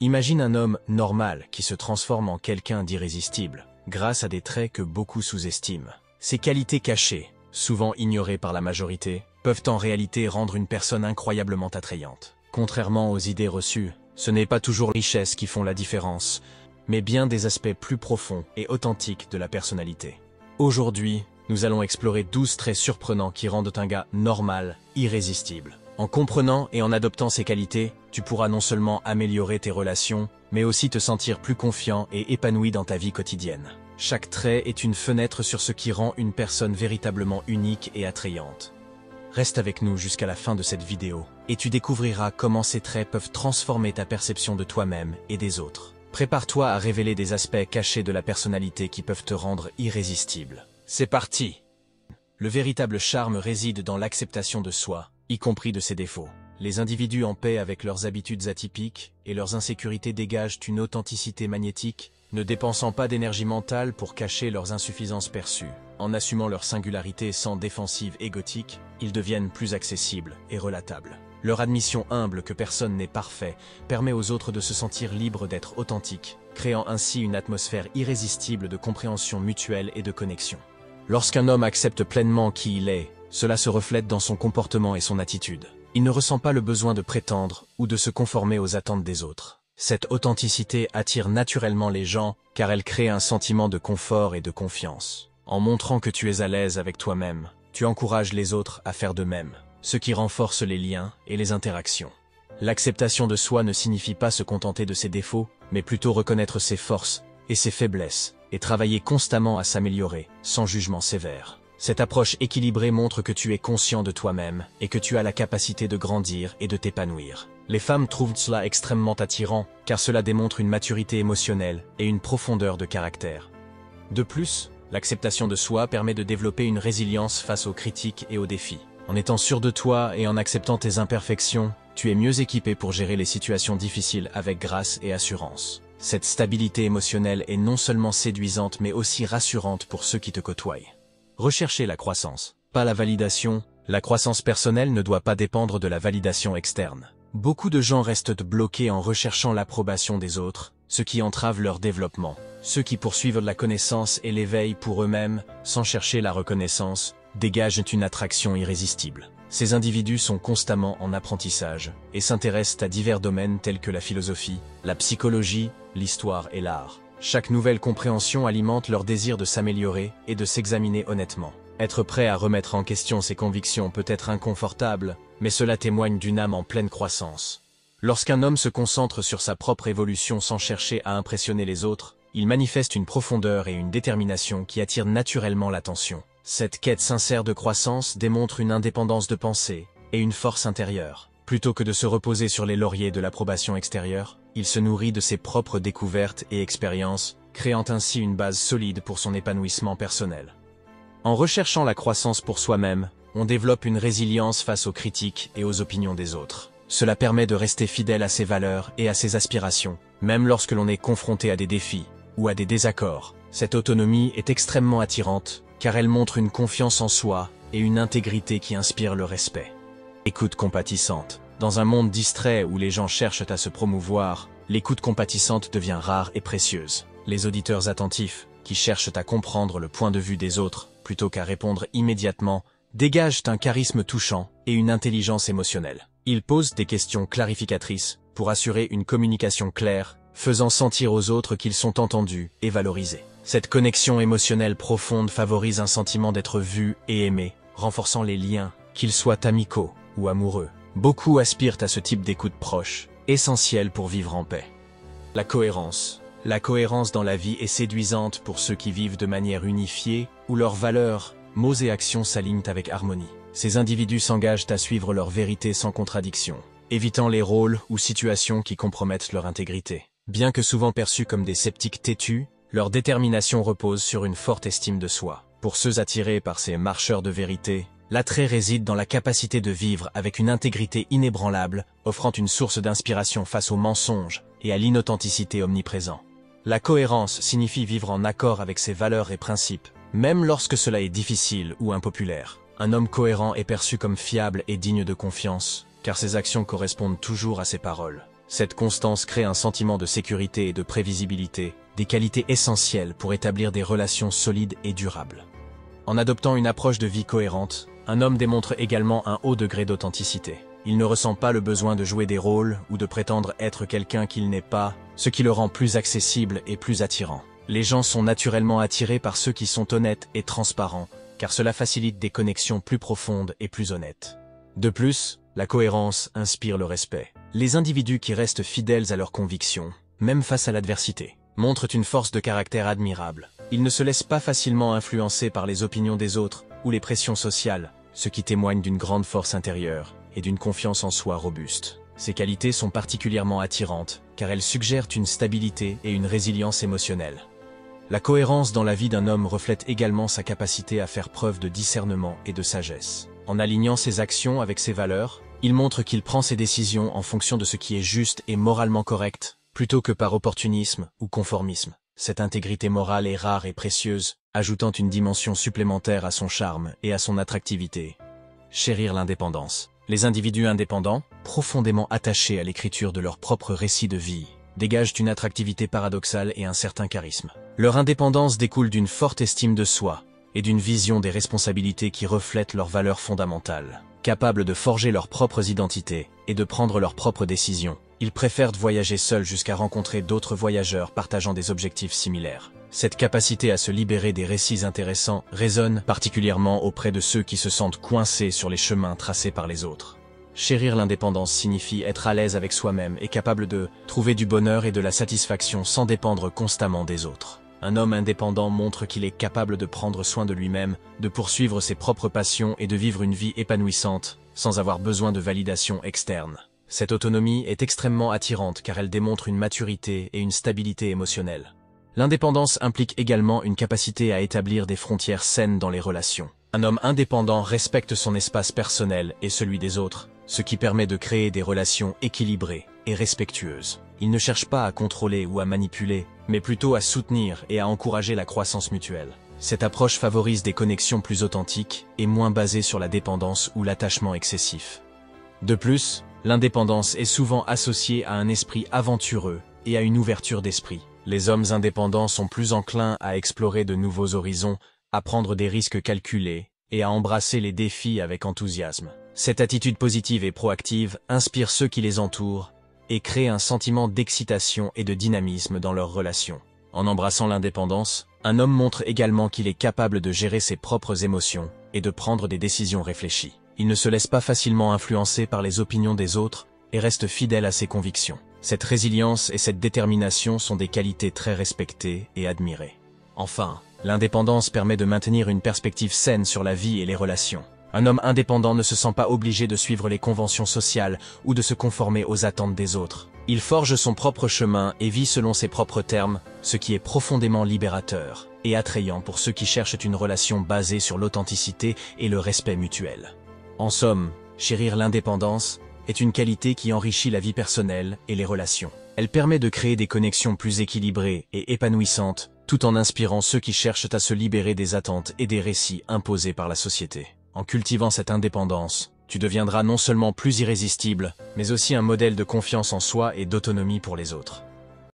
Imagine un homme normal qui se transforme en quelqu'un d'irrésistible, grâce à des traits que beaucoup sous-estiment. Ces qualités cachées, souvent ignorées par la majorité, peuvent en réalité rendre une personne incroyablement attrayante. Contrairement aux idées reçues, ce n'est pas toujours les richesses qui font la différence, mais bien des aspects plus profonds et authentiques de la personnalité. Aujourd'hui, nous allons explorer 12 traits surprenants qui rendent un gars normal, irrésistible. En comprenant et en adoptant ces qualités, tu pourras non seulement améliorer tes relations, mais aussi te sentir plus confiant et épanoui dans ta vie quotidienne. Chaque trait est une fenêtre sur ce qui rend une personne véritablement unique et attrayante. Reste avec nous jusqu'à la fin de cette vidéo, et tu découvriras comment ces traits peuvent transformer ta perception de toi-même et des autres. Prépare-toi à révéler des aspects cachés de la personnalité qui peuvent te rendre irrésistible. C'est parti! Le véritable charme réside dans l'acceptation de soi, y compris de ses défauts. Les individus en paix avec leurs habitudes atypiques et leurs insécurités dégagent une authenticité magnétique, ne dépensant pas d'énergie mentale pour cacher leurs insuffisances perçues. En assumant leur singularité sans défensive égotique, ils deviennent plus accessibles et relatables. Leur admission humble que personne n'est parfait permet aux autres de se sentir libres d'être authentiques, créant ainsi une atmosphère irrésistible de compréhension mutuelle et de connexion. Lorsqu'un homme accepte pleinement qui il est, cela se reflète dans son comportement et son attitude. Il ne ressent pas le besoin de prétendre ou de se conformer aux attentes des autres. Cette authenticité attire naturellement les gens car elle crée un sentiment de confort et de confiance. En montrant que tu es à l'aise avec toi-même, tu encourages les autres à faire de même, ce qui renforce les liens et les interactions. L'acceptation de soi ne signifie pas se contenter de ses défauts, mais plutôt reconnaître ses forces et ses faiblesses, et travailler constamment à s'améliorer, sans jugement sévère. Cette approche équilibrée montre que tu es conscient de toi-même et que tu as la capacité de grandir et de t'épanouir. Les femmes trouvent cela extrêmement attirant, car cela démontre une maturité émotionnelle et une profondeur de caractère. De plus, l'acceptation de soi permet de développer une résilience face aux critiques et aux défis. En étant sûr de toi et en acceptant tes imperfections, tu es mieux équipé pour gérer les situations difficiles avec grâce et assurance. Cette stabilité émotionnelle est non seulement séduisante mais aussi rassurante pour ceux qui te côtoient. Recherchez la croissance, pas la validation. La croissance personnelle ne doit pas dépendre de la validation externe. Beaucoup de gens restent bloqués en recherchant l'approbation des autres, ce qui entrave leur développement. Ceux qui poursuivent la connaissance et l'éveil pour eux-mêmes, sans chercher la reconnaissance, dégagent une attraction irrésistible. Ces individus sont constamment en apprentissage et s'intéressent à divers domaines tels que la philosophie, la psychologie, l'histoire et l'art. Chaque nouvelle compréhension alimente leur désir de s'améliorer et de s'examiner honnêtement. Être prêt à remettre en question ses convictions peut être inconfortable, mais cela témoigne d'une âme en pleine croissance. Lorsqu'un homme se concentre sur sa propre évolution sans chercher à impressionner les autres, il manifeste une profondeur et une détermination qui attirent naturellement l'attention. Cette quête sincère de croissance démontre une indépendance de pensée et une force intérieure. Plutôt que de se reposer sur les lauriers de l'approbation extérieure, il se nourrit de ses propres découvertes et expériences, créant ainsi une base solide pour son épanouissement personnel. En recherchant la croissance pour soi-même, on développe une résilience face aux critiques et aux opinions des autres. Cela permet de rester fidèle à ses valeurs et à ses aspirations, même lorsque l'on est confronté à des défis ou à des désaccords. Cette autonomie est extrêmement attirante, car elle montre une confiance en soi et une intégrité qui inspire le respect. Écoute compatissante. Dans un monde distrait où les gens cherchent à se promouvoir, l'écoute compatissante devient rare et précieuse. Les auditeurs attentifs, qui cherchent à comprendre le point de vue des autres, plutôt qu'à répondre immédiatement, dégagent un charisme touchant et une intelligence émotionnelle. Ils posent des questions clarificatrices pour assurer une communication claire, faisant sentir aux autres qu'ils sont entendus et valorisés. Cette connexion émotionnelle profonde favorise un sentiment d'être vu et aimé, renforçant les liens, qu'ils soient amicaux ou amoureux. Beaucoup aspirent à ce type d'écoute proche, essentiel pour vivre en paix. La cohérence. La cohérence dans la vie est séduisante pour ceux qui vivent de manière unifiée, où leurs valeurs, mots et actions s'alignent avec harmonie. Ces individus s'engagent à suivre leur vérité sans contradiction, évitant les rôles ou situations qui compromettent leur intégrité. Bien que souvent perçus comme des sceptiques têtus, leur détermination repose sur une forte estime de soi. Pour ceux attirés par ces marcheurs de vérité, l'attrait réside dans la capacité de vivre avec une intégrité inébranlable, offrant une source d'inspiration face aux mensonges et à l'inauthenticité omniprésent. La cohérence signifie vivre en accord avec ses valeurs et principes, même lorsque cela est difficile ou impopulaire. Un homme cohérent est perçu comme fiable et digne de confiance, car ses actions correspondent toujours à ses paroles. Cette constance crée un sentiment de sécurité et de prévisibilité, des qualités essentielles pour établir des relations solides et durables. En adoptant une approche de vie cohérente, un homme démontre également un haut degré d'authenticité. Il ne ressent pas le besoin de jouer des rôles ou de prétendre être quelqu'un qu'il n'est pas, ce qui le rend plus accessible et plus attirant. Les gens sont naturellement attirés par ceux qui sont honnêtes et transparents, car cela facilite des connexions plus profondes et plus honnêtes. De plus, la cohérence inspire le respect. Les individus qui restent fidèles à leurs convictions, même face à l'adversité, montrent une force de caractère admirable. Ils ne se laissent pas facilement influencer par les opinions des autres ou les pressions sociales, ce qui témoigne d'une grande force intérieure et d'une confiance en soi robuste. Ces qualités sont particulièrement attirantes, car elles suggèrent une stabilité et une résilience émotionnelle. La cohérence dans la vie d'un homme reflète également sa capacité à faire preuve de discernement et de sagesse. En alignant ses actions avec ses valeurs, il montre qu'il prend ses décisions en fonction de ce qui est juste et moralement correct, plutôt que par opportunisme ou conformisme. Cette intégrité morale est rare et précieuse, ajoutant une dimension supplémentaire à son charme et à son attractivité. Chérir l'indépendance. Les individus indépendants, profondément attachés à l'écriture de leur propre récit de vie, dégagent une attractivité paradoxale et un certain charisme. Leur indépendance découle d'une forte estime de soi et d'une vision des responsabilités qui reflètent leurs valeurs fondamentales. Capables de forger leurs propres identités et de prendre leurs propres décisions, ils préfèrent voyager seuls jusqu'à rencontrer d'autres voyageurs partageant des objectifs similaires. Cette capacité à se libérer des récits intéressants résonne particulièrement auprès de ceux qui se sentent coincés sur les chemins tracés par les autres. Chérir l'indépendance signifie être à l'aise avec soi-même et capable de trouver du bonheur et de la satisfaction sans dépendre constamment des autres. Un homme indépendant montre qu'il est capable de prendre soin de lui-même, de poursuivre ses propres passions et de vivre une vie épanouissante, sans avoir besoin de validation externe. Cette autonomie est extrêmement attirante car elle démontre une maturité et une stabilité émotionnelle. L'indépendance implique également une capacité à établir des frontières saines dans les relations. Un homme indépendant respecte son espace personnel et celui des autres, ce qui permet de créer des relations équilibrées et respectueuses. Il ne cherche pas à contrôler ou à manipuler, mais plutôt à soutenir et à encourager la croissance mutuelle. Cette approche favorise des connexions plus authentiques et moins basées sur la dépendance ou l'attachement excessif. De plus, l'indépendance est souvent associée à un esprit aventureux et à une ouverture d'esprit. Les hommes indépendants sont plus enclins à explorer de nouveaux horizons, à prendre des risques calculés et à embrasser les défis avec enthousiasme. Cette attitude positive et proactive inspire ceux qui les entourent et crée un sentiment d'excitation et de dynamisme dans leurs relations. En embrassant l'indépendance, un homme montre également qu'il est capable de gérer ses propres émotions et de prendre des décisions réfléchies. Il ne se laisse pas facilement influencer par les opinions des autres et reste fidèle à ses convictions. Cette résilience et cette détermination sont des qualités très respectées et admirées. Enfin, l'indépendance permet de maintenir une perspective saine sur la vie et les relations. Un homme indépendant ne se sent pas obligé de suivre les conventions sociales ou de se conformer aux attentes des autres. Il forge son propre chemin et vit selon ses propres termes, ce qui est profondément libérateur et attrayant pour ceux qui cherchent une relation basée sur l'authenticité et le respect mutuel. En somme, chérir l'indépendance est une qualité qui enrichit la vie personnelle et les relations. Elle permet de créer des connexions plus équilibrées et épanouissantes, tout en inspirant ceux qui cherchent à se libérer des attentes et des récits imposés par la société. En cultivant cette indépendance, tu deviendras non seulement plus irrésistible, mais aussi un modèle de confiance en soi et d'autonomie pour les autres.